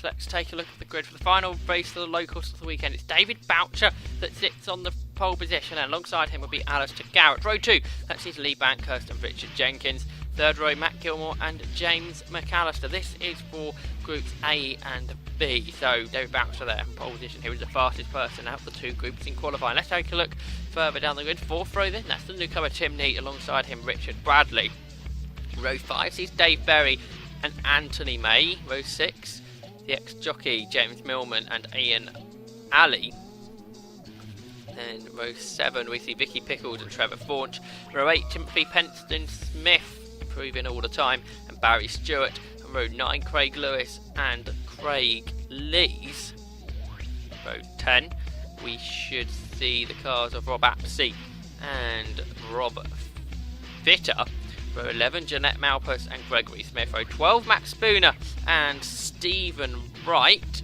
let's take a look at the grid for the final race of the Locost of the weekend. It's David Boucher that sits on the pole position, and alongside him will be Alistair Garrett. Row 2, that sees Lee Bankhurst and Richard Jenkins. Third row, Matt Gilmore and James McAllister. This is for groups A and B. So David Boucher there in pole position. He was the fastest person out of the two groups in qualifying. Let's take a look further down the grid. Fourth row then, that's the newcomer Tim Neat, alongside him Richard Bradley. Row 5 sees Dave Berry and Anthony May. Row 6, the ex-jockey James Millman and Ian Alley. Then row 7 we see Vicky Pickles and Trevor Faunch. Row 8, Timothy Penston Smith, improving all the time, and Barry Stewart. And row 9, Craig Lewis and Craig Lees. Row 10, we should see the cars of Rob Apsey and Rob Fitter. Row 11, Jeanette Malpas and Gregory Smith. Row 12, Matt Spooner and Stephen Wright.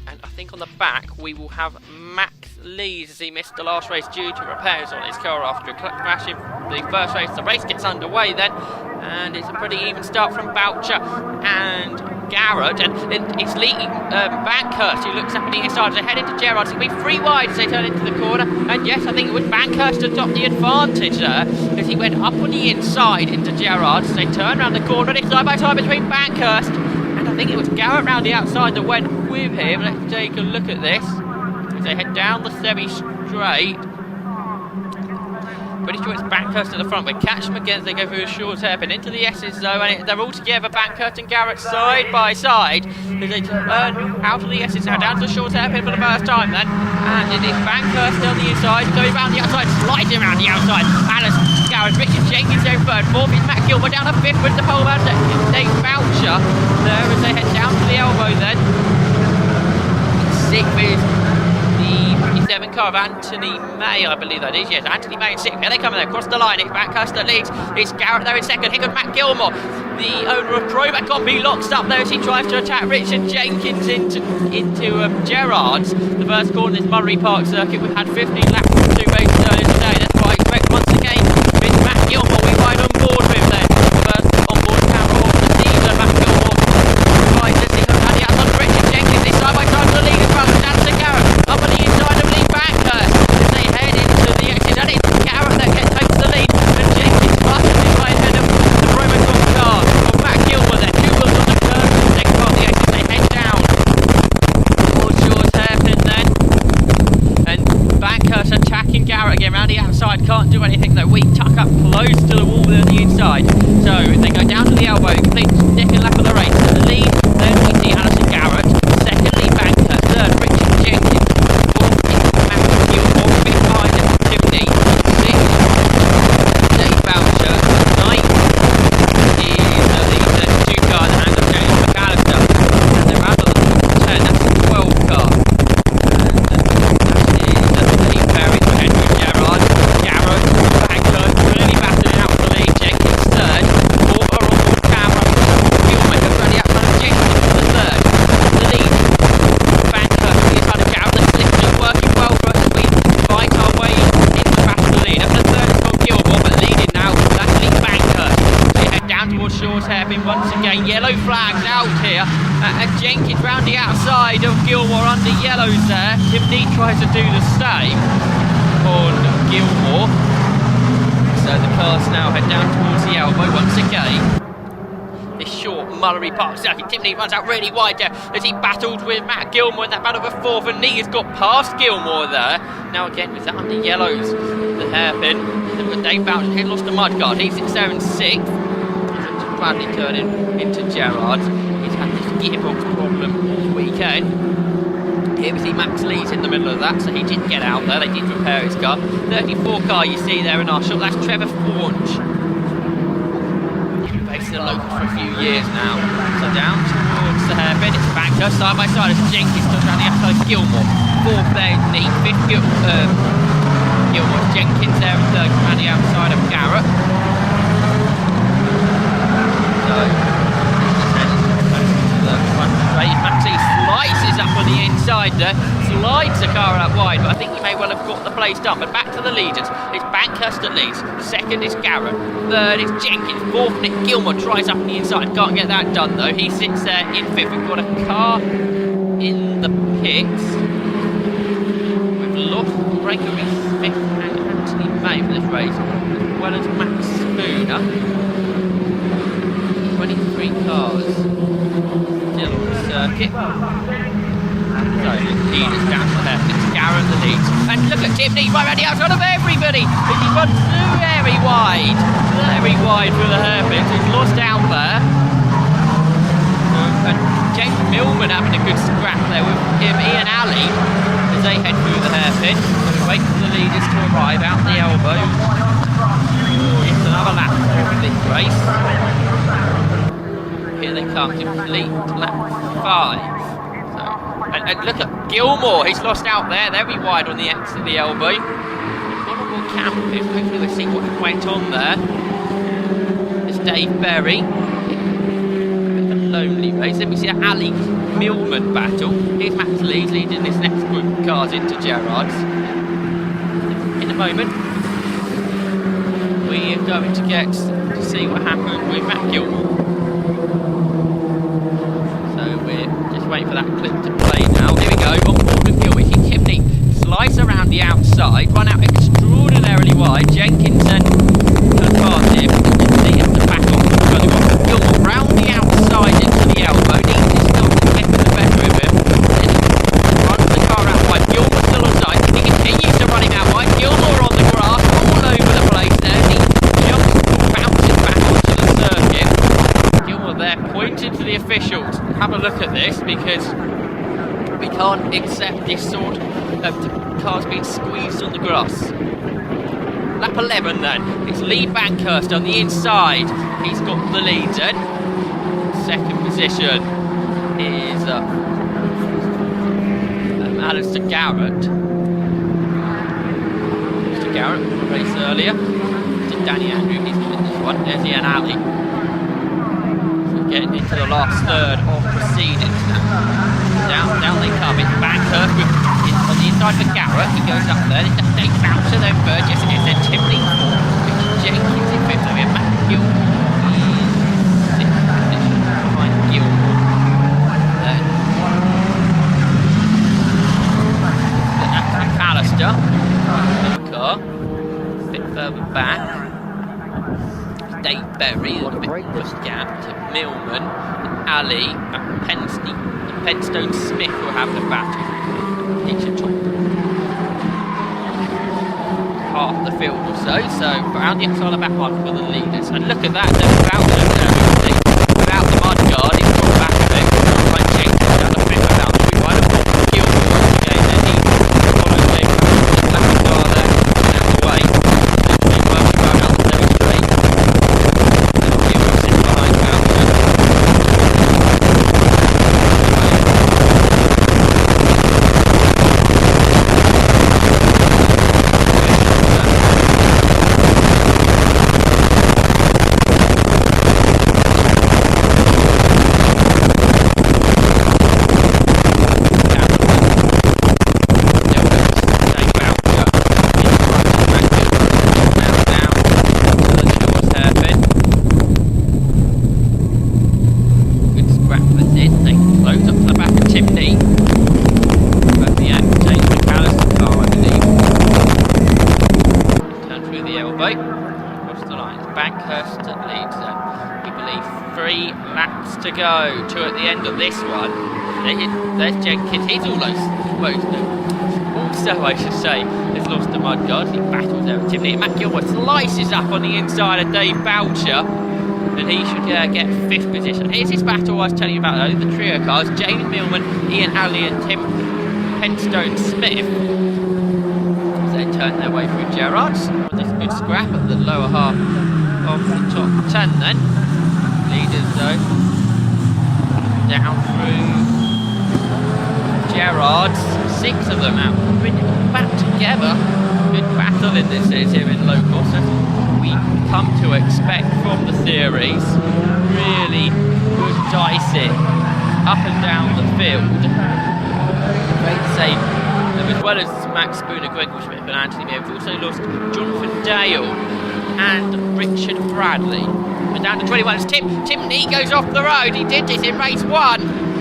And I think on the back we will have Max Lees, as he missed the last race due to repairs on his car after a crash in the first race. The race gets underway then, and it's a pretty even start from Boucher and Garrett, and it's Lee Bankhurst who looks up at the inside as they head into Gerrard. It's going to be 3 wide as they turn into the corner, and yes, I think it was Bankhurst that got the advantage there as he went up on the inside into Gerrard as they turn around the corner. It's side by side between Bankhurst and I think it was Garrett round the outside that went with him. Let's take a look at this as they head down the semi-straight. Pretty sure it's Bankhurst at the front. We catch them again as they go through a short hairpin into the S's though, and they're all together, Bankhurst and Garrett side by side as they turn out of the S's now down to the short hairpin for the first time then, and it is Bankhurst on the inside going round the outside, sliding around the outside. Alice Garrett, Richard Jenkins there third, fourth is Matt Gilmore, down to fifth with the pole man Dave Boucher there as they head down to the elbow then. Sixth is the 57 car of Anthony May, I believe that is. Yes, Anthony May in 6th. Here they come there, across the line. It's Bankhurst that leads. It's Garrett there in 2nd. Here goes Matt Gilmore, the owner of Probac Copy, locks up there as he tries to attack Richard Jenkins into Gerrard's. The first corner is Mallory Park Circuit. We've had 15 laps from 2 races earlier today. That's why I expect once again it's Matt Gilmore. We ride on board with them. First on board Campbell, the leader, Matt Gilmore. Right, let's see how the outside of Richard Jenkins. This side by side to the lead as well. Down to Garrett. Up on the inside of Lee Bankhurst as they head into the exit. And it's Garrett that takes the lead. And Jenkins passes his right ahead of the Promocon car of Matt Gilmore there. 2 wheels on the curve. They come off the exit. They head down towards Shaw's hairpin then. And Bankhurst attacking Garrett again round the outside. Can't do anything though. We tuck up close to the wall there on the inside. So they go down to the elbow. Complete second lap of the race. So the lead, then we see Alistair Garrett. Second, Lee Bankhurst. Third, Richard Jenkins. Fourth is Matt Gilmore. Fifth behind him, Timothy. Sixth, Dave Boucher. Ninth is the 2 car in the hands of James McAllister. And they're out of the 10. That's the 12 car. And that is Dave Berry to Henry Gerrard. Garrett, Bankhurst, really battling out for the lead. Jenkins third. Fourth are on board camera. Gilmore has run out front of Jenkins for the third. The lead. Bankhurst on the inside of Garrett. The slips are working well for us as we fight our way into the battle of the lead. Up the third is Bob Gilmore, but leading now. That's Lee Bankhurst. They head down towards Shaw's hairpin once again. Yellow flags out here. And Jenkins round the outside of Gilmore under yellows there. Tim Neat tries to do the same on Gilmore. So the cars now head down towards the elbow once again. This short Mallory Park Circuit. Tim Neat runs out really wide there as he battled with Matt Gilmore in that battle for 4th, and Neat has got past Gilmore there. Now again with that under yellows, the hairpin. Then we've got Dave Boucher, he lost the mudguard. He sits there in 6th. Bradley turning into Gerrard's. He's had this gearbox problem all weekend. Here we see Max Lees in the middle of that, so he didn't get out there. They did repair his car. 34 car you see there in our shot. That's Trevor Faunch. He's been based in the Locost for a few years now. So down towards the hairpin, it's Bankhurst side by side as Jenkins comes around the outside of Gilmore. 4th there is Neat. 5th Gilmore. Jenkins there in 3rd around the outside of Garrett. So Maxie slices up on the inside there. So slides the car out wide, but I think he may well have got the place done. But back to the leaders. It's Bankhurst that leads. Second is Garrett. Third is Jenkins. Fourth, Nick Gilmore tries up on the inside. Can't get that done though. He sits there in fifth. We've got a car in the pits. We've lost Gregory Smith and Anthony May for this race, as well as Max Spooner. 23 cars still on the circuit. So leaders down to the left. It's Garrett the leads. And look at Tim Neat right around the outside of everybody. As he runs very wide through the hairpin. So he's lost out there. And James Millman having a good scrap there with him, Ian Alley, as they head through the hairpin. So we wait for the leaders to arrive out the elbow. It's another lap of this race. Here they come to complete lap 5. And look at Gilmore, he's lost out there, very wide on the exit of the elbow. Honourable camp, hopefully we'll see what went on there. It's Dave Berry. A bit of a lonely race. Then we see an Ali Millman battle. Here's Max Lees leading this next group of cars into Gerrard's. In a moment, we are going to get to see what happened with Matt Gilmore. Waiting for that clip to play now. Here we go, on board with Gilmore. Timney slides around the outside, run out extraordinarily wide. Jenkinson turns past him, see him to back off. Gilmore round the outside into the elbow. Needs is still to get to the better of him. Then he runs the car out wide. Gilmore still on side. He continues to run him out wide. Gilmore on the grass, all over the place there. He jumps, bounces back onto the circuit. Gilmore there pointed to the officials. Have a look at this, because we can't accept this sort of cars being squeezed on the grass. Lap 11 then, it's Lee Bankhurst on the inside. He's got the lead in. Second position is Alistair Garrett. Mr. Garrett won the race earlier. To Danny Andrew, he's winning this one. There's Ian Alley. Getting into the last third of proceedings now. Down they come. It's Bankhurst on the inside for Garrett. He goes up there. It's Dave Boucher, then Burgess, and then Timney fourth. Jenkins in fifth. So we have Matt Gilmore in sixth position behind Gilmore. Then that's McAllister. Car. A bit further back. Dave Berry, a bit of a gap to Millman, Ali, and Penstone Smith will have the battle. Picture top half the field or so around the outside of the back one for the leaders. And look at that, there's Boucher there, without the mud guard, he's got back of it, like Jenkins down the fifth without the right of Gilmore again, and he follows him, left the car there, out the way. Meanwhile, we go out the straight. To go, 2 at the end of this one. There's Jenkins, he's also, I should say, has lost the mud guard. He battles there with Timney. Matt Gilmore slices up on the inside of Dave Boucher, and he should get 5th position. Here's his battle I was telling you about earlier, the trio cars, James Millman, Ian Alley and Tim Penstone Smith. As they turn their way through Gerrard's. This good scrap at the lower half of the top 10 then. Leaders though. Down through Gerrard's, 6 of them out, back together. Good battle in this is here in Locost, as we come to expect from the series. Really good dicing up and down the field. Great to say as well as Max Spooner, Gregory Smith and Anthony May. We've also lost Jonathan Dale and Richard Bradley. We're down to 21. It's Tim Nee goes off the road. He did this in race 1.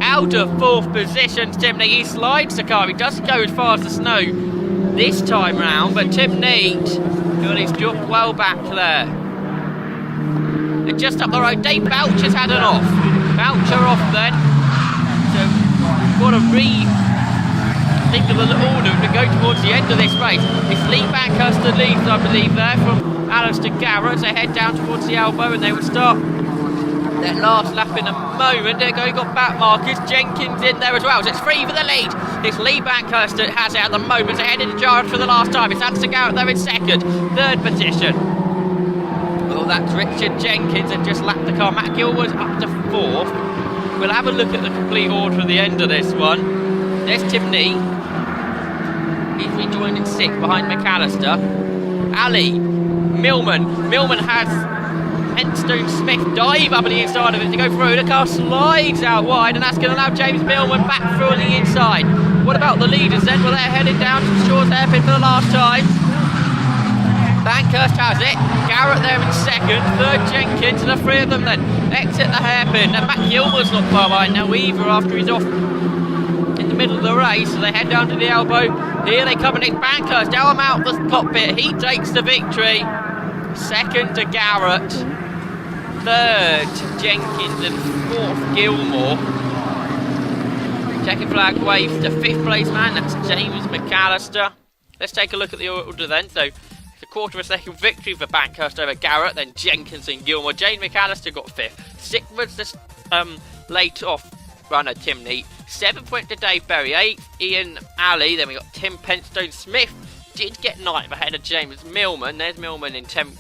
Out of 4th position, Tim Nee. He slides the car. He doesn't go as far as the snow this time round, but Tim Nee got his jump well back there. And just up the road, Dave Boucher's had an off. Boucher off then. So we've got to think of the order to go towards the end of this race. It's Lee Bankhurst that leads, I believe, there from Alistair Garrett. They head down towards the elbow and they will start their last lap in a moment. There you got back markers. Jenkins in there as well. So it's free for the lead. It's Lee Bankhurst that has it at the moment. Ahead in the Jarrett for the last time. It's Alistair Garrett there in 2nd. 3rd position. Well, that's Richard Jenkins and just lapped the car. Matt Gilmour's up to 4th. We'll have a look at the complete order at the end of this one. There's Tim Nee. He's rejoined in 6th behind McAllister. Ali, Millman has Henstone Smith dive up on the inside of it to go through. The car slides out wide and that's going to allow James Millman back through on the inside. What about the leaders then? Well, they're heading down to Shaw's hairpin for the last time. Bankhurst has it. Garrett there in 2nd. 3rd Jenkins, and the 3 of them then exit the hairpin. And Matt Gilmour's not far behind now either after he's off in the middle of the race. So they head down to the elbow. Here they come and it's Bankhurst. Now I'm out the cockpit. He takes the victory. 2nd to Garrett. 3rd to Jenkins and 4th Gilmour. Checking flag waves to 5th place man. That's James McAllister. Let's take a look at the order then. So it's a 1/4 of a second victory for Bankhurst over Garrett. Then Jenkins and Gilmour. James McAllister got 5th. 6th was this late off runner Tim Nee. 7th went to Dave Berry. 8th Ian Alley. Then we got Tim Penstone Smith. Did get 9th ahead of James Millman. There's Millman in 10th.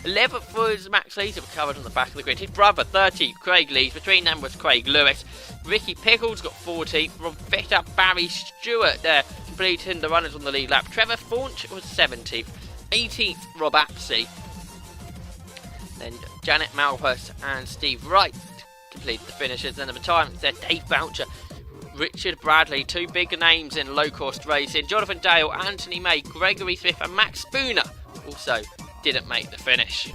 11th was Max Lees, who covered on the back of the grid. His brother 13th, Craig Lees. Between them was Craig Lewis. Ricky Pickles got 14th. Rob Fitter, Barry Stewart there completing the runners on the lead lap. Trevor Faunch was 17th. 18th Rob Apsey. Then Janet Malhurst and Steve Wright completed the finishes. Then the retirements there, Dave Boucher, Richard Bradley, 2 big names in low-cost racing. Jonathan Dale, Anthony May, Gregory Smith and Max Spooner also didn't make the finish.